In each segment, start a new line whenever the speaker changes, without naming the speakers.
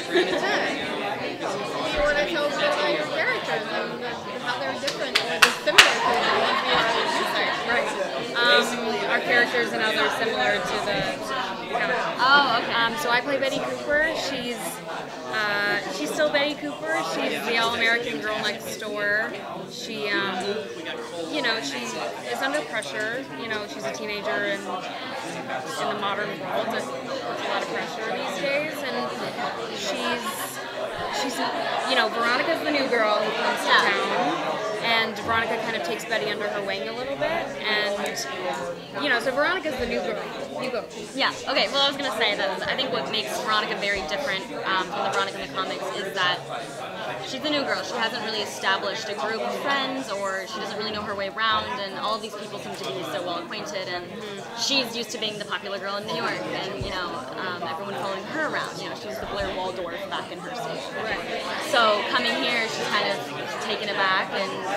You want to tell us about your characters and how they're different or just similar to
Right. Our characters and how they're similar to the comic.
Oh, okay.
So I play Betty Cooper. She's still Betty Cooper. She's the all-American girl next door. She, you know, she is under pressure. You know, she's a teenager in the modern world. There's a lot of pressure these days, and she's, you know, Veronica's the new girl who comes to town. And Veronica kind of takes Betty under her wing a little bit, and, you know, so Veronica's the new girl. You go.
Yeah, okay, well, I was going to say that I think what makes Veronica very different from the Veronica in the comics is that she's a new girl. She hasn't really established a group of friends, or she doesn't really know her way around, and all of these people seem to be so well acquainted, and she's used to being the popular girl in New York, and, you know, everyone following her around. You know, she's the Blair Waldorf back in her state.
Right.
So coming here, she's kind of taken aback, and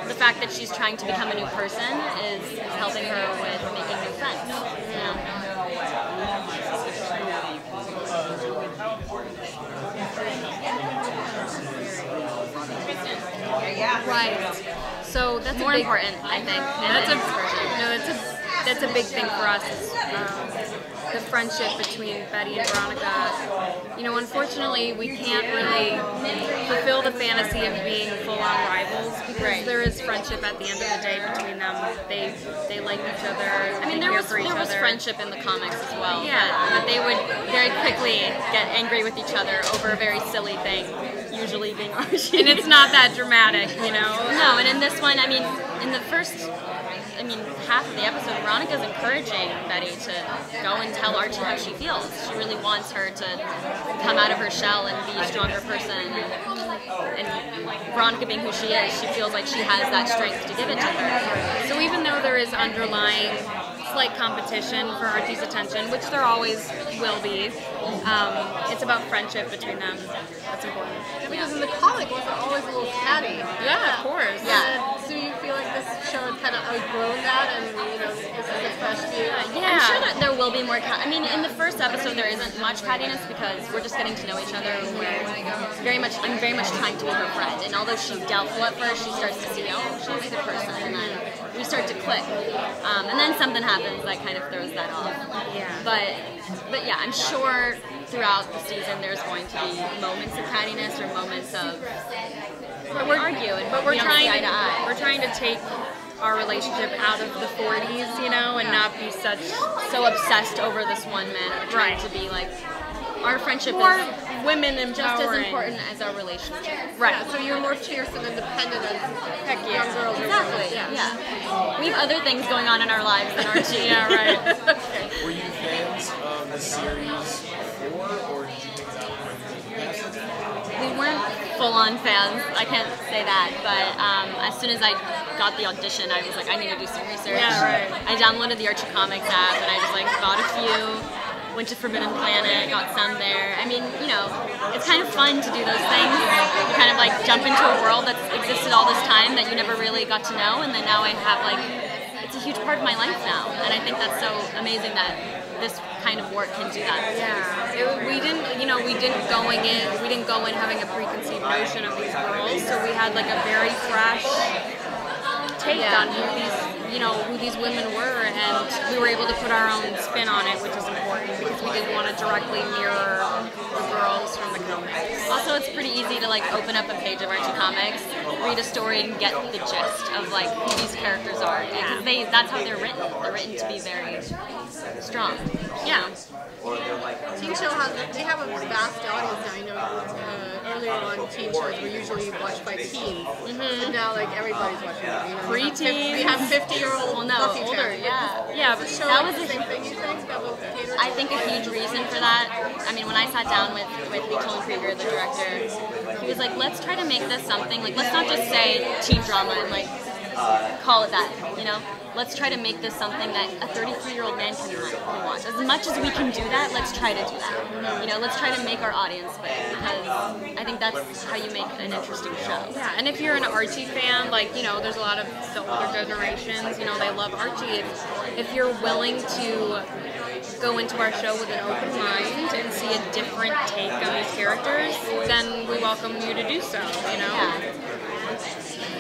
the fact that she's trying to become a new person is helping her with making new friends.
Yeah. Right. So that's
more
a big,
important, I think.
That's a big thing for us. Is, the friendship between Betty and Veronica. You know, unfortunately, we can't really fulfill the fantasy of being full-on rivals because there is friendship at the end of the day between them. They like each other.
I mean, there was friendship in the comics as well.
Yeah,
but they would very quickly get angry with each other over a very silly thing, usually being Archie.
And it's not that dramatic, you know.
No, and in this one, I mean, in the first, half of the episode, Veronica's encouraging Betty to go and tell Archie how she feels. She really wants her to come out of her shell and be a stronger person. And Veronica being who she is, she feels like she has that strength to give it to her.
So even though there is underlying slight competition for Archie's attention, which there always will be, it's about friendship between them. That's important.
Yeah, because in the comic, was it always a little catty?
Yeah, of course.
Yeah. So you feel like this show had kind of outgrown that, and you know, this is a fresh view.
Yeah. I'm sure that there will be more. In the first episode, there isn't much cattiness because we're just getting to know each other. I'm very much trying to be her friend, and although she's doubtful at first, she starts to see, oh, she's a good person, and then we start to click, and then something happens that kind of throws that off.
Yeah.
But yeah, I'm sure throughout the season there's going to be moments of cattiness or moments of we're arguing, but we're trying eye to eye.
We're trying to take our relationship out of the 40s, you know, and not be
so obsessed over this one man. We're trying to be like, our friendship is
women
just as important as our relationship.
Right.
Yeah, so you're more fierce and independent as
young girls.
Exactly. Yeah. We have other things going on in our lives than Archie.
Yeah, right.
Were you fans of the series before, or did you pick that up when
we weren't full-on fans, I can't say that, but as soon as I got the audition, I was like, I need to do some research.
Yeah, right.
I downloaded the Archie Comics app, and I just like bought a few, went to Forbidden Planet, got some there. I mean, you know, it's kind of fun to do those things. You kind of like jump into a world that's existed all this time that you never really got to know, and then now I have like, it's a huge part of my life now, and I think that's so amazing that this kind of work can do that.
Yeah, we didn't go in having a preconceived notion of these girls, so we had like a very fresh take on who these women were, and we were able to put our own spin on it, which is important because we didn't want to directly mirror the girls from the comics.
Also, it's pretty easy to like open up a page of Archie Comics, read a story, and get the gist of like who these characters are. Yeah. Because that's how they're written. They're written to be very strong. Yeah.
TV show they have a vast audience now. You know, earlier on, teen shows were usually watched by teens, and now like everybody's watching them. You know,
Pre-teens.
We have 50-year-old.
Well, no, older. Yeah.
But show
that
like
was
the same thing. You think that will cater to
I think a huge reason for that. I mean, when I sat down with Rachel Krieger, the director, he was like, let's try to make this something. Like, let's not just say teen drama and like call it that. You know. let's try to make this something that a 33-year-old man can watch. As much as we can do that, let's try to do that. You know, let's try to make our audience big, because I think that's how you make an interesting show.
Yeah, and if you're an Archie fan, like, you know, there's a lot of the older generations, you know, they love Archie. If you're willing to go into our show with an open mind and see a different take on these characters, then we welcome you to do so, you know?
Yeah.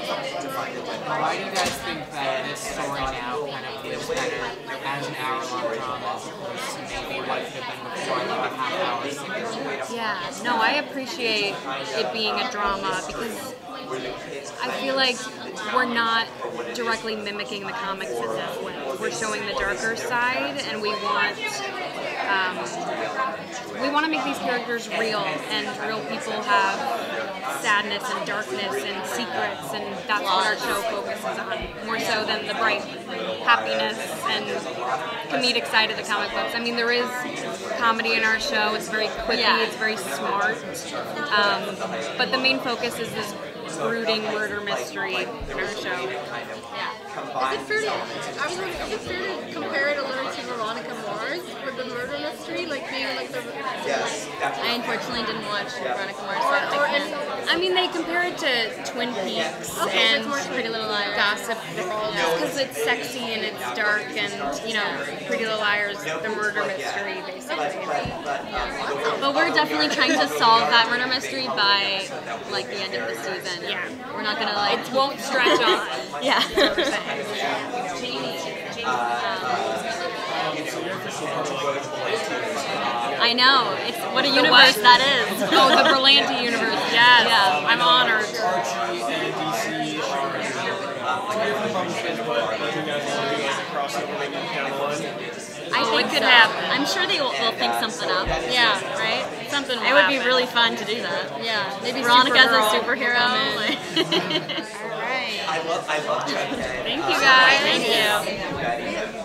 Why do you guys think that this story now kind of feels better as an hour-long drama as opposed to maybe what it could have been before, like a half-hour sitcom?
Yeah, no, I appreciate it being a drama because I feel like we're not directly mimicking the comics in this way. We're showing the darker side, and we want to make these characters real, and real people have sadness and darkness and secrets, and that's what our show focuses on, more so than the bright happiness and comedic side of the comic books. I mean, there is comedy in our show. It's very quippy, it's very smart, but the main focus is this brooding murder mystery in our show.
Yeah.
Is it fair to compare it a little to Veronica Mars with the murder mystery, like being like the?
I unfortunately didn't watch Veronica Mars, so I can't.
I mean, they compare it to Twin Peaks and
Pretty Little Liars.
Gossip Girl, just because it's sexy and it's dark, and you know, Pretty Little Liars, the murder mystery, basically.
But we're definitely trying to solve that murder mystery by like the end of the season.
Yeah.
We're not gonna like.
It won't stretch on.
Yeah. I know. It's what a universe that is.
Oh, the Berlanti universe. Yes.
Yeah.
I'm honored.
Archie and DC crossover maybe down the line.
I think
it could
so.
happen.
I'm sure they'll think something up.
Yeah.
Right?
Something.
It would be really fun to do that.
Yeah. Maybe
Veronica as a
Supergirl.
superhero.
Like-
Like-
All right.
I love
Thank you guys.
Thank you.
Thank you.